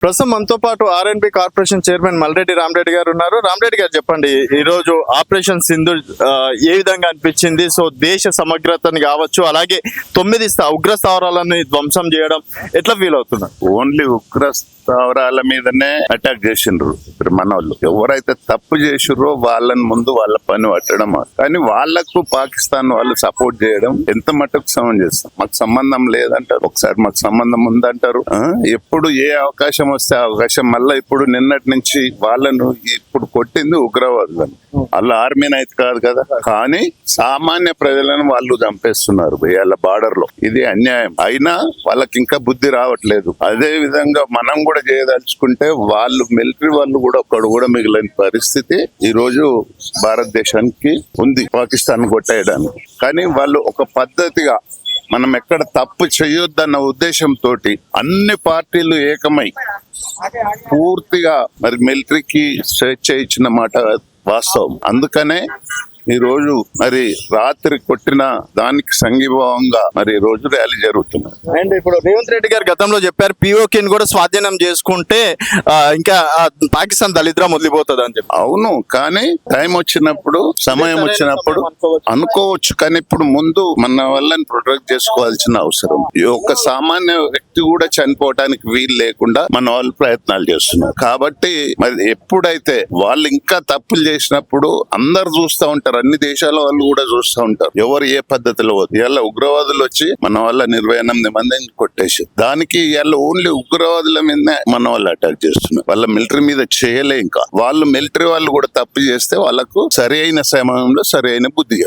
ప్రస్తుతం మనతో పాటు ఆర్ఎండ్బి కార్పొరేషన్ చైర్మన్ మల్రెడ్డి రామరెడ్డి గారు ఉన్నారు. రామరెడ్డి గారు చెప్పండి, ఈ రోజు ఆపరేషన్ సింధూర్ ఏ విధంగా అనిపించింది? సో దేశ సమగ్రతని కావచ్చు, అలాగే 9 ఉగ్ర స్థావరాలను ధ్వంసం చేయడం ఎట్లా ఫీల్ అవుతున్నారు? ఓన్లీ ఉగ్ర స్థావరాల మీదనే అటాక్ చేసిండ్రు. ఇప్పుడు మన వాళ్ళు ఎవరైతే తప్పు చేసిర్రో వాళ్ళని ముందు వాళ్ళ పని పట్టడం, కానీ వాళ్లకు పాకిస్తాన్ వాళ్ళు సపోర్ట్ చేయడం ఎంత మటుకు సమంజసం? మాకు సంబంధం లేదంటారు, ఒకసారి మాకు సంబంధం ఉందంటారు. ఎప్పుడు ఏ అవకాశం వస్తే అవకాశం, మళ్ళీ ఇప్పుడు నిన్నటి నుంచి వాళ్ళను ఇప్పుడు కొట్టింది ఉగ్రవాదులను, వాళ్ళ ఆర్మీని అయితే కాదు కదా, కానీ సామాన్య ప్రజలను వాళ్ళు చంపేస్తున్నారు వాళ్ళ బార్డర్ లో. ఇది అన్యాయం. అయినా వాళ్ళకి ఇంకా బుద్ధి రావట్లేదు. అదే విధంగా మనం కూడా చేయదలుచుకుంటే వాళ్ళు మిలిటరీ వాళ్ళు కూడా ఒక్కడు కూడా మిగిలిన పరిస్థితి ఈ రోజు భారతదేశానికి ఉంది, పాకిస్తాన్ కొట్టేయడానికి. కానీ వాళ్ళు ఒక పద్ధతిగా మనం ఎక్కడ తప్పు చేయొద్దన్న ఉద్దేశంతో అన్ని పార్టీలు ఏకమై పూర్తిగా మరి మిలిటరీకి స్వేచ్ఛ ఇచ్చిన మాట వాస్తవం. అందుకనే ఈ రోజు మరి రాత్రి కొట్టిన దానికి సంఘీభావంగా మరి ఈ రోజు ర్యాలీ జరుగుతున్నది. అండ్ ఇప్పుడు రేవంత్ రెడ్డి గారు గతంలో చెప్పారు, పిఓకేని కూడా స్వాధీనం చేసుకుంటే ఇంకా పాకిస్తాన్ దళిద్రం వదిలిపోతుంది అని చెప్పి. అవును, కానీ టైం వచ్చినప్పుడు, సమయం వచ్చినప్పుడు అనుకోవచ్చు. కానీ ఇప్పుడు ముందు మన వాళ్ళని ప్రొటెక్ట్ చేసుకోవాల్సిన అవసరం. ఈ ఒక్క సామాన్య వ్యక్తి కూడా చనిపోవటానికి వీలు లేకుండా మన వాళ్ళు ప్రయత్నాలు చేస్తున్నారు. కాబట్టి మరి ఎప్పుడైతే వాళ్ళు ఇంకా తప్పులు చేసినప్పుడు అందరు చూస్తూ ఉంటారు, అన్ని దేశాల వాళ్ళు కూడా చూస్తూ ఉంటారు ఎవరు ఏ పద్ధతిలో. ఇలా ఉగ్రవాదులు వచ్చి మన వాళ్ళ 28 మందిని కొట్టేసి, దానికి ఇలా ఓన్లీ ఉగ్రవాదుల మీద మన వాళ్ళు అటాక్ చేస్తున్నారు. వాళ్ళ మిలిటరీ మీద చేయలే. ఇంకా వాళ్ళు మిలిటరీ వాళ్ళు కూడా తప్పు చేస్తే వాళ్ళకు సరైన సమయంలో సరైన బుద్ధి